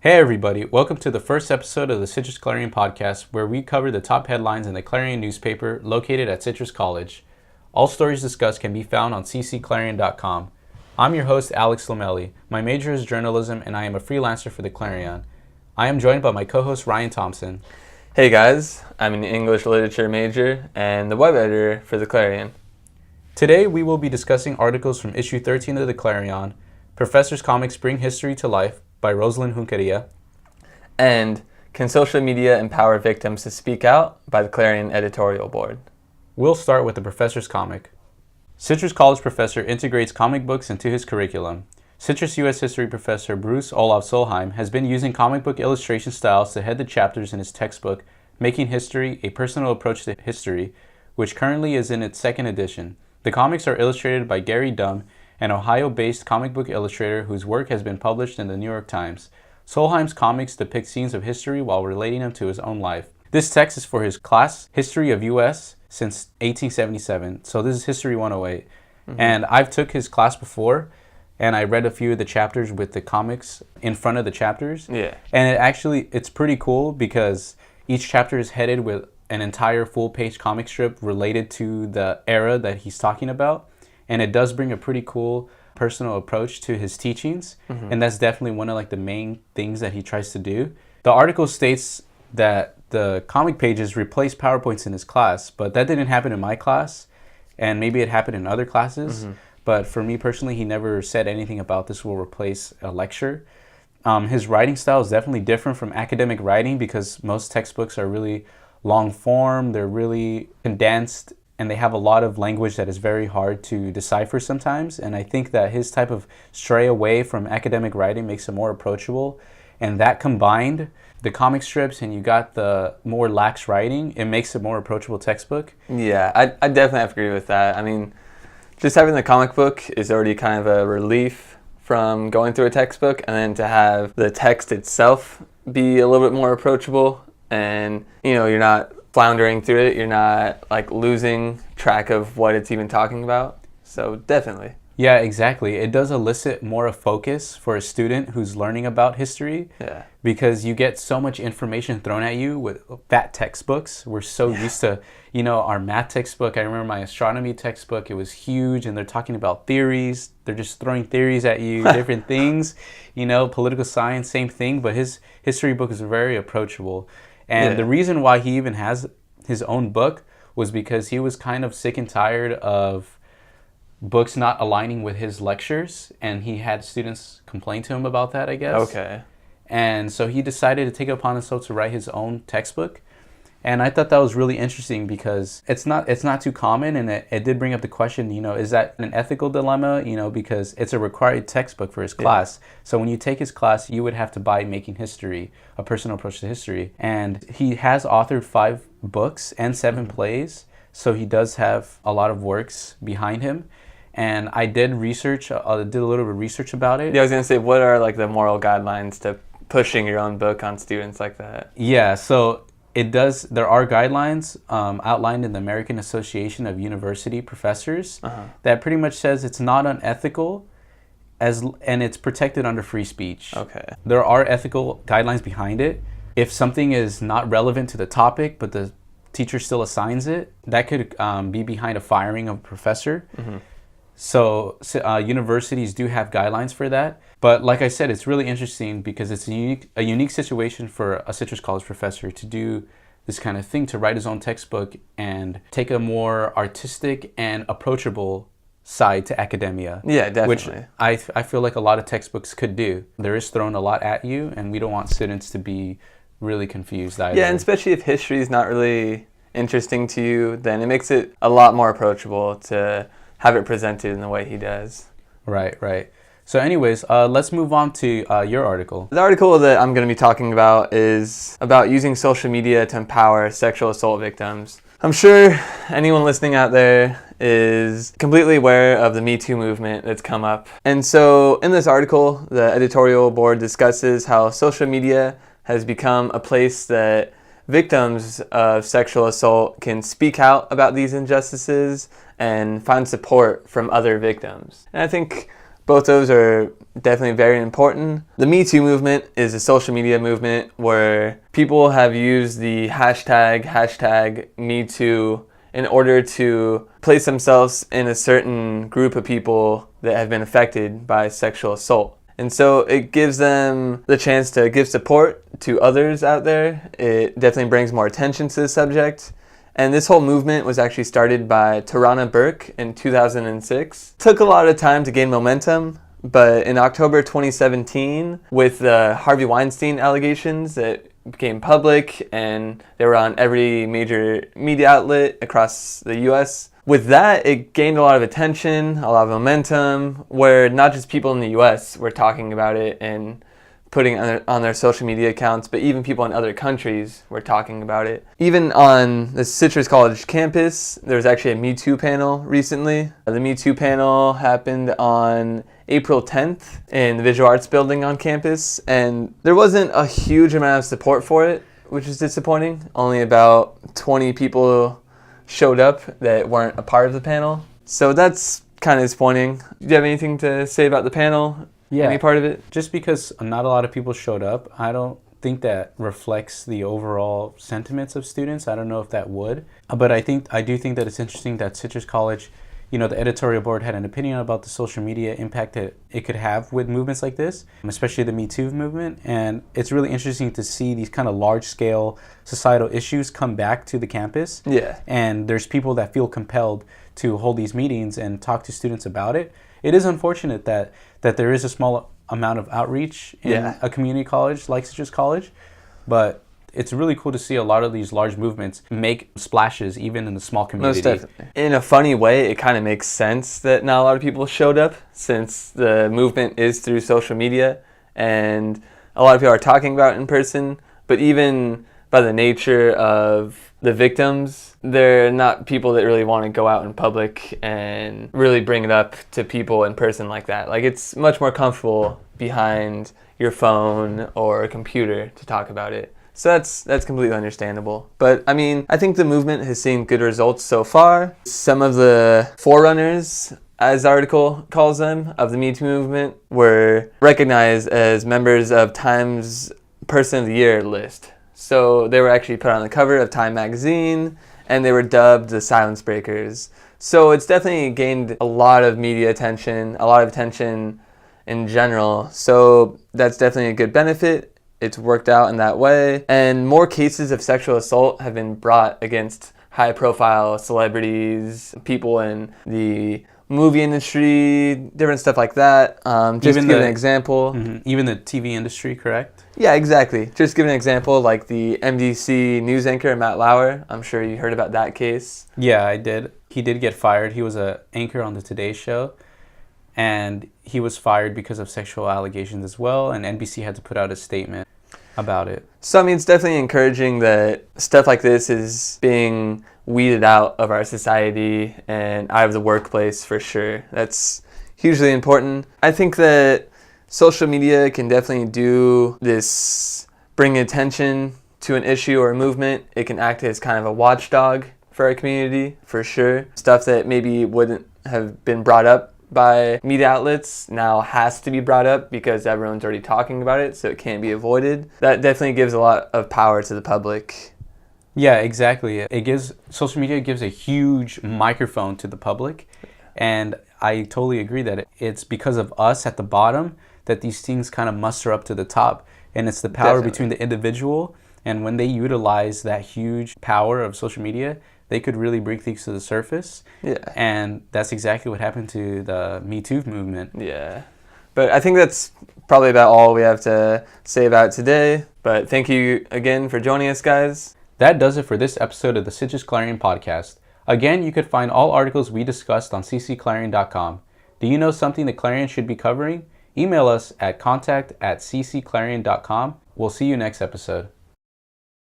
Hey everybody, welcome to the first episode of the Citrus Clarion podcast, where we cover the top headlines in the Clarion newspaper located at Citrus College. All stories discussed can be found on ccclarion.com. I'm your host, Alex Lomeli. My major is journalism and I am a freelancer for the Clarion. I am joined by my co-host, Ryan Thompson. Hey guys, I'm an English literature major and the web editor for the Clarion. Today we will be discussing articles from issue 13 of the Clarion, Professor's Comics Bring History to Life, by Rosalind Junqueria, and Can Social Media Empower Victims to Speak Out? By the Clarion editorial board. We'll start with the professor's comic. Citrus College professor integrates comic books into his curriculum. Citrus U.S. History professor Bruce Olav Solheim has been using comic book illustration styles to head the chapters in his textbook, Making History, A Personal Approach to History, which currently is in its second edition. The comics are illustrated by Gary Dumm, an Ohio-based comic book illustrator whose work has been published in the New York Times. Solheim's comics depict scenes of history while relating them to his own life. This text is for his class, History of U.S. since 1877, so this is History 108. And I've took his class before, and I read a few of the chapters with the comics in front of the chapters. Yeah. And it's pretty cool because each chapter is headed with an entire full-page comic strip related to the era that he's talking about. And it does bring a pretty cool personal approach to his teachings. And that's definitely one of the main things that he tries to do. The article states that the comic pages replace PowerPoints in his class, but that didn't happen in my class. And maybe it happened in other classes. But for me personally, he never said anything about this will replace a lecture. His writing style is definitely different from academic writing because most textbooks are really long form. They're really condensed. And they have a lot of language that is very hard to decipher sometimes. And I think that his type of stray away from academic writing makes it more approachable. And that combined, the comic strips and you got the more lax writing, it makes a more approachable textbook. Yeah, I definitely have to agree with that. I mean, just having the comic book is already kind of a relief from going through a textbook. And then to have the text itself be a little bit more approachable and, you're not floundering through it, you're not losing track of what it's even talking about. So definitely. Yeah, exactly. It does elicit more of focus for a student who's learning about history. Yeah. Because you get so much information thrown at you with fat textbooks. We're so used to, our math textbook. I remember my astronomy textbook. It was huge and they're talking about theories. They're just throwing theories at you, different things. Political science, same thing. But his history book is very approachable. And the reason why he even has his own book was because he was kind of sick and tired of books not aligning with his lectures. And he had students complain to him about that, I guess. Okay. And so he decided to take it upon himself to write his own textbook. And I thought that was really interesting because it's not too common. And it did bring up the question, is that an ethical dilemma? Because it's a required textbook for his class. So when you take his class, you would have to buy Making History, A Personal Approach to History. And he has authored 5 books and 7 plays. So he does have a lot of works behind him. And I did research, did a little bit of research about it. Yeah, I was going to say, what are the moral guidelines to pushing your own book on students like that? Yeah, so there are guidelines outlined in the American Association of University Professors that pretty much says it's not unethical and it's protected under free speech. Okay. There are ethical guidelines behind it. If something is not relevant to the topic, but the teacher still assigns it, that could be behind a firing of a professor. So universities do have guidelines for that. But like I said, it's really interesting because it's a unique situation for a Citrus College professor to do this kind of thing, to write his own textbook and take a more artistic and approachable side to academia. Yeah, definitely. Which I feel like a lot of textbooks could do. There is thrown a lot at you, and we don't want students to be really confused either. Yeah, and especially if history is not really interesting to you, then it makes it a lot more approachable to have it presented in the way he does. Right. So anyways, let's move on to your article. The article that I'm going to be talking about is about using social media to empower sexual assault victims. I'm sure anyone listening out there is completely aware of the Me Too movement that's come up. And so in this article, the editorial board discusses how social media has become a place that victims of sexual assault can speak out about these injustices and find support from other victims. And I think Both those are definitely very important. The Me Too movement is a social media movement where people have used the hashtag #MeToo in order to place themselves in a certain group of people that have been affected by sexual assault. And so it gives them the chance to give support to others out there. It definitely brings more attention to the subject. And this whole movement was actually started by Tarana Burke in 2006. Took a lot of time to gain momentum, but in October 2017, with the Harvey Weinstein allegations that became public and they were on every major media outlet across the US, with that, it gained a lot of attention, a lot of momentum, where not just people in the US were talking about it and putting it on their social media accounts, but even people in other countries were talking about it. Even on the Citrus College campus, there was actually a Me Too panel recently. The Me Too panel happened on April 10th in the Visual Arts building on campus, and there wasn't a huge amount of support for it, which is disappointing. Only about 20 people showed up that weren't a part of the panel. So that's kind of disappointing. Do you have anything to say about the panel? Yeah. Any part of it? Just because not a lot of people showed up, I don't think that reflects the overall sentiments of students. I don't know if that would. But I do think that it's interesting that Citrus College, the editorial board had an opinion about the social media impact that it could have with movements like this, especially the Me Too movement. And it's really interesting to see these kind of large-scale societal issues come back to the campus. Yeah. And there's people that feel compelled to hold these meetings and talk to students about it. It is unfortunate that there is a small amount of outreach in a community college like Citrus College, but it's really cool to see a lot of these large movements make splashes even in the small community. Most definitely. In a funny way, it kind of makes sense that not a lot of people showed up, since the movement is through social media and a lot of people are talking about it in person, but even by the nature of the victims, they're not people that really want to go out in public and really bring it up to people in person like that. Like, it's much more comfortable behind your phone or a computer to talk about it. So that's completely understandable. But I mean, I think the movement has seen good results so far. Some of the forerunners, as the article calls them, of the Me Too movement were recognized as members of Time's Person of the Year list. So they were actually put on the cover of Time magazine, and they were dubbed the Silence Breakers. So it's definitely gained a lot of media attention, a lot of attention in general. So that's definitely a good benefit. It's worked out in that way. And more cases of sexual assault have been brought against high-profile celebrities, people in the movie industry, different stuff like that. Just to give an example. Even the TV industry, correct? Yeah, exactly. Just give an example, like the MDC news anchor, Matt Lauer. I'm sure you heard about that case. Yeah, I did. He did get fired. He was an anchor on the Today Show, and he was fired because of sexual allegations as well, and NBC had to put out a statement about it. So, I mean, it's definitely encouraging that stuff like this is being weeded out of our society and out of the workplace for sure. That's hugely important. I think that social media can definitely do this, bring attention to an issue or a movement. It can act as kind of a watchdog for our community, for sure. Stuff that maybe wouldn't have been brought up by media outlets now has to be brought up because everyone's already talking about it, so it can't be avoided. That definitely gives a lot of power to the public. Yeah, exactly. Social media gives a huge microphone to the public, and I totally agree that it's because of us at the bottom that these things kind of muster up to the top, and it's the power between the individual, and when they utilize that huge power of social media, they could really bring things to the surface. Yeah. And that's exactly what happened to the Me Too movement. Yeah. But I think that's probably about all we have to say about it today. But thank you again for joining us, guys. That does it for this episode of the Citrus Clarion podcast. Again, you could find all articles we discussed on ccclarion.com. Do you know something that Clarion should be covering? Email us at contact@ccclarion.com. We'll see you next episode.